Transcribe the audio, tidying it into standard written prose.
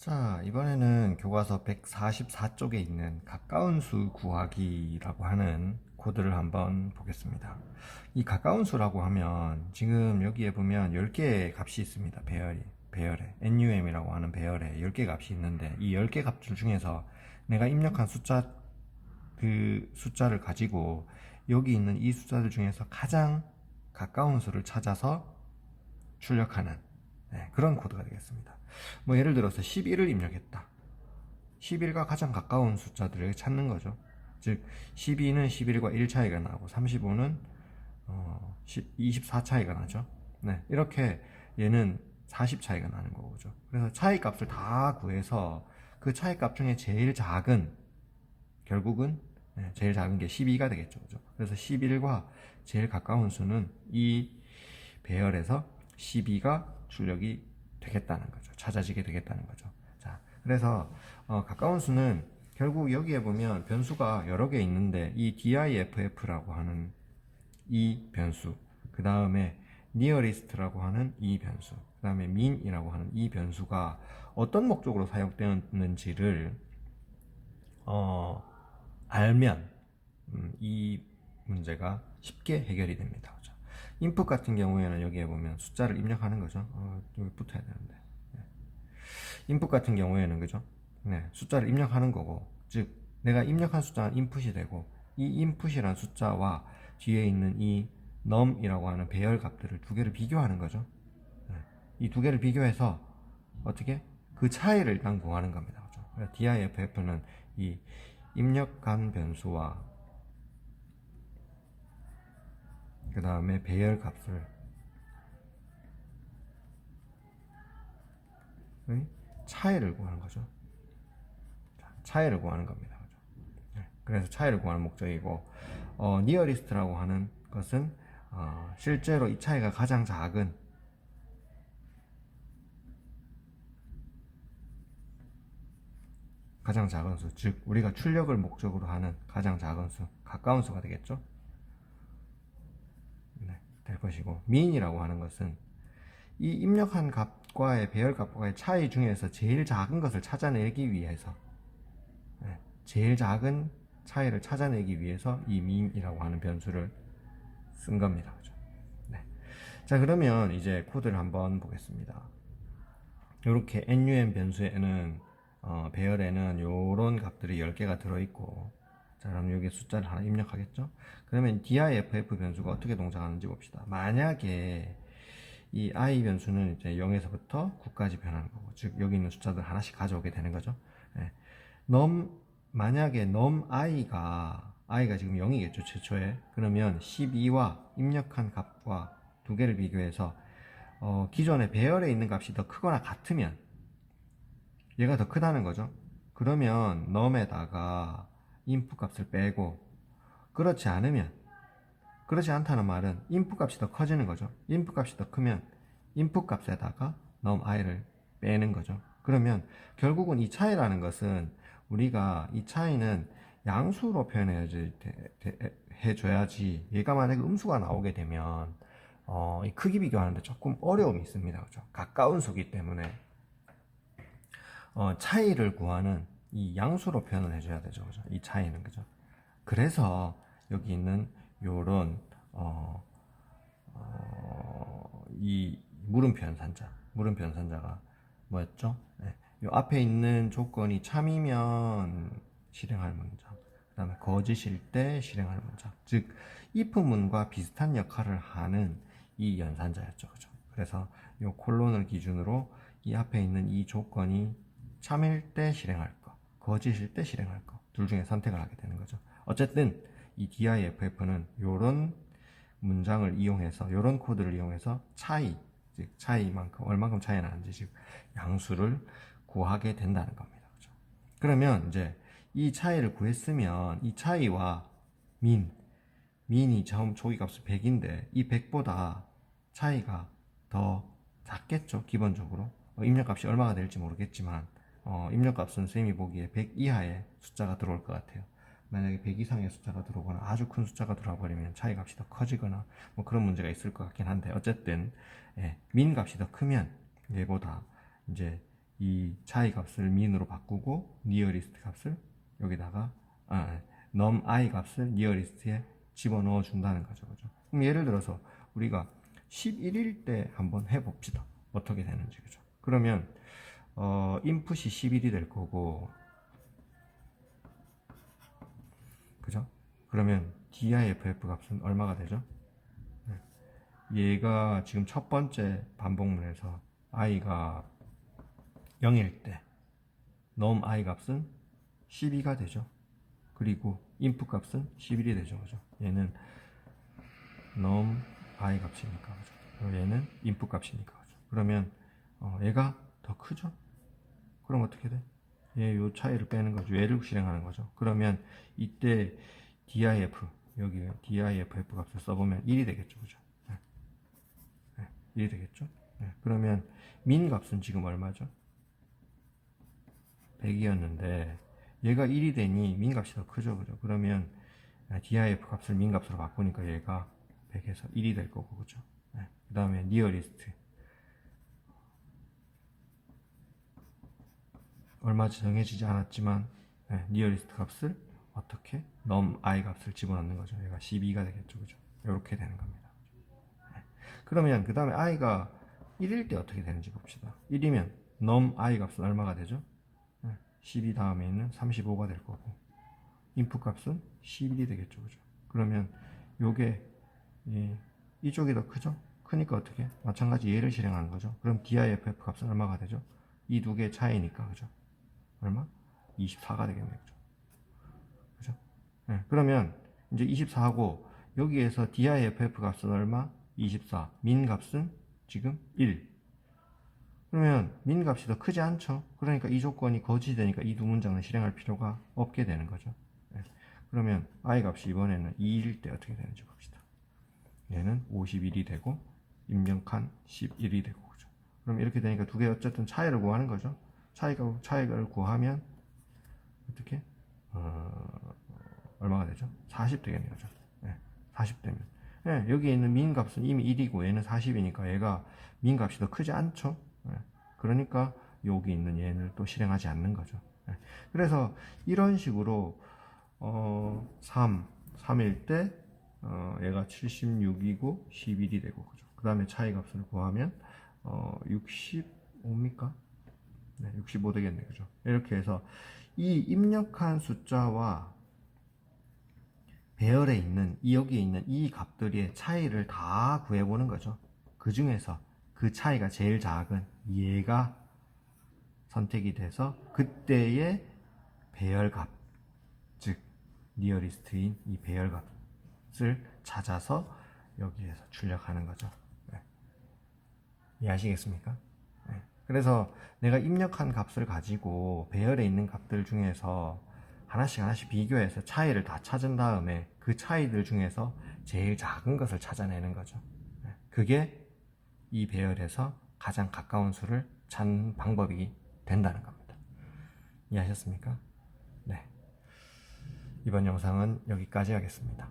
자, 이번에는 교과서 144쪽에 있는 가까운 수 구하기라고 하는 코드를 한번 보겠습니다. 이 가까운 수라고 하면 지금 여기에 보면 10개의 값이 있습니다. 배열에 NUM이라고 하는 배열에 10개 값이 있는데 이 10개 값들 중에서 내가 입력한 그 숫자를 가지고 여기 있는 이 숫자들 중에서 가장 가까운 수를 찾아서 출력하는 그런 코드가 되겠습니다. 뭐 예를 들어서 11을 입력했다. 11과 가장 가까운 숫자들을 찾는 거죠. 즉 12는 11과 1 차이가 나고 35는 24 차이가 나죠. 네, 이렇게 얘는 40 차이가 나는 거죠. 그래서 차이 값을 다 구해서 그 차이 값 중에 제일 작은, 결국은 제일 작은 게 12가 되겠죠. 그죠? 그래서 11과 제일 가까운 수는 이 배열에서 12가 출력이 되겠다는 거죠. 찾아지게 되겠다는 거죠. 자, 그래서 가까운 수는 결국 여기에 보면 변수가 여러 개 있는데 이 difff라고 하는 이 변수, 그 다음에 nearest라고 하는 이 변수, 그 다음에 mean이라고 하는 이 변수가 어떤 목적으로 사용되었는지를 알면 이 문제가 쉽게 해결이 됩니다. 그렇죠? 인풋 같은 경우에는 여기에 보면 숫자를 입력하는 거죠. 여기 붙어야 되는데. 인풋 같은 경우에는 그죠? 네, 숫자를 입력하는 거고, 즉 내가 입력한 숫자는 인풋이 되고 이 인풋이란 숫자와 뒤에 있는 이 num이라고 하는 배열 값들을 두 개를 비교하는 거죠. 네, 이 두 개를 비교해서 어떻게 그 차이를 일단 구하는 겁니다. 그렇죠? diff는 이 입력한 변수와 그 다음에 배열 값을 차이를 구하는 거죠. 차이를 구하는 겁니다. 그죠? 네, 그래서 차이를 구하는 목적이고, nearest라고 하는 것은 실제로 이 차이가 가장 작은 수, 즉 우리가 출력을 목적으로 하는 가장 작은 수, 가까운 수가 되겠죠. 네, 될 것이고, mean이라고 하는 것은 이 입력한 값과의 배열 값과의 차이 중에서 제일 작은 것을 찾아내기 위해서, 제일 작은 차이를 찾아내기 위해서 이 mean이라고 하는 변수를 쓴 겁니다. 그죠? 네. 자, 그러면 이제 코드를 한번 보겠습니다. 이렇게 NUM 변수에는 배열에는 이런 값들이 10개가 들어있고, 자, 그럼 여기 숫자를 하나 입력하겠죠? 그러면 diff 변수가 어떻게 동작하는지 봅시다. 만약에 이 i 변수는 이제 0에서부터 9까지 변하는 거고, 즉 여기 있는 숫자들 하나씩 가져오게 되는 거죠. 네. 만약에 i가 지금 0이겠죠, 최초에. 그러면 12와 입력한 값과 두 개를 비교해서 기존의 배열에 있는 값이 더 크거나 같으면 얘가 더 크다는 거죠. 그러면 num에다가 input 값을 빼고, 그렇지 않다는 말은 input 값이 더 커지는 거죠. input 값이 더 크면 input 값에다가 num i를 빼는 거죠. 그러면 결국은 이 차이라는 것은 우리가 이 차이는 양수로 해줘야지, 얘가 만약에 음수가 나오게 되면 이 크기 비교하는데 조금 어려움이 있습니다. 그죠? 가까운 수기 때문에 차이를 구하는 이 양수로 표현을 해줘야 되죠. 그죠? 이 차이는. 그죠? 그래서 여기 있는 요런 이 물음 변산자가 뭐였죠? 네. 요 앞에 있는 조건이 참이면 실행할 문장, 그 다음에 거짓일 때 실행할 문장, 즉 if문과 비슷한 역할을 하는 이 연산자였죠. 그죠? 그래서 요 콜론을 기준으로 이 앞에 있는 이 조건이 참일 때 실행할 거, 거짓일 때 실행할 거, 둘 중에 선택을 하게 되는 거죠. 어쨌든 이 diff는 요런 문장을 이용해서, 요런 코드를 이용해서 즉 차이만큼, 얼만큼 차이 나는지, 즉 양수를 구하게 된다는 겁니다. 그렇죠? 그러면 이제 이 차이를 구했으면 이 차이와 민이 처음 초기값이 100인데 이 100보다 차이가 더 작겠죠, 기본적으로. 입력값이 얼마가 될지 모르겠지만 입력값은 쌤이 보기에 100 이하의 숫자가 들어올 것 같아요. 만약에 100 이상의 숫자가 들어오거나 아주 큰 숫자가 들어와 버리면 차이 값이 더 커지거나 뭐 그런 문제가 있을 것 같긴 한데, 어쨌든 민 값이 더 크면 얘보다 이제 이 차이 값을 민으로 바꾸고 니어리스트 값을 여기다가 num i 값을 니어리스트에 집어넣어 준다는 거죠. 그죠? 그럼 예를 들어서 우리가 11일 때 한번 해봅시다. 어떻게 되는지. 그죠? 그러면 인풋이 11이 될 거고, 그죠? 그러면 diff 값은 얼마가 되죠? 얘가 지금 첫 번째 반복문에서 i가 0일 때 num i 값은 12가 되죠. 그리고 input 값은 11이 되죠. 그죠? 얘는 num i 값이니까. 그죠? 얘는 input 값이니까. 그죠? 그러면 얘가 더 크죠? 그럼 어떻게 돼? 요 차이를 빼는 거죠. 얘를 실행하는 거죠. 그러면 이때 diff, 여기 diff 값을 써보면 1이 되겠죠. 그죠? 1이 되겠죠? 그러면 민 값은 지금 얼마죠? 100이었는데 얘가 1이 되니 민 값이 더 크죠. 그죠? 그러면 diff 값을 민 값으로 바꾸니까 얘가 100에서 1이 될 거고. 그죠? 그 다음에 nearest 얼마 정해지지 않았지만 nearest 값을 어떻게 num i 값을 집어넣는 거죠. 얘가 12가 되겠죠. 그죠? 이렇게 되는 겁니다. 그러면 그 다음에 i가 1일 때 어떻게 되는지 봅시다. 1이면 num i 값은 얼마가 되죠? 12 다음에 있는 35가 될 거고, 인풋 값은 11이 되겠죠. 그죠? 그러면 요게 이쪽이 더 크죠? 크니까 어떻게? 마찬가지 얘를 실행하는 거죠. 그럼 diff 값은 얼마가 되죠? 이 두 개의 차이니까. 그죠? 얼마? 24가 되겠네요. 그죠? 그죠? 그러면 이제 24하고 여기에서 diff 값은 얼마? 24. 민 값은 지금 1. 그러면 민 값이 더 크지 않죠? 그러니까 이 조건이 거짓이 되니까 이 두 문장은 실행할 필요가 없게 되는 거죠. 그러면 i 값이 이번에는 2일 때 어떻게 되는지 봅시다. 얘는 51이 되고 입력한 11이 되고. 그죠? 그럼 이렇게 되니까 두 개 어쨌든 차이를 구하는 거죠. 차이를 구하면 어떻게? 얼마가 되죠? 40 되겠네요. 그죠? 40 되면 여기 있는 민 값은 이미 1이고 얘는 40이니까 얘가 민 값이 더 크지 않죠? 그러니까 여기 있는 얘를 또 실행하지 않는 거죠. 그래서 이런 식으로 3일 때 얘가 76이고 11이 되고. 그죠? 그 다음에 차이 값을 구하면 65입니까? 네, 65 되겠네. 그죠? 이렇게 해서 이 입력한 숫자와 배열에 있는 여기에 있는 이 값들의 차이를 다 구해보는 거죠. 그 중에서 그 차이가 제일 작은 얘가 선택이 돼서 그때의 배열값, 즉 니어리스트인 이 배열값을 찾아서 여기에서 출력하는 거죠. 이해하시겠습니까? 그래서 내가 입력한 값을 가지고 배열에 있는 값들 중에서 하나씩 비교해서 차이를 다 찾은 다음에 그 차이들 중에서 제일 작은 것을 찾아내는 거죠. 그게 이 배열에서 가장 가까운 수를 찾는 방법이 된다는 겁니다. 이해하셨습니까? 네. 이번 영상은 여기까지 하겠습니다.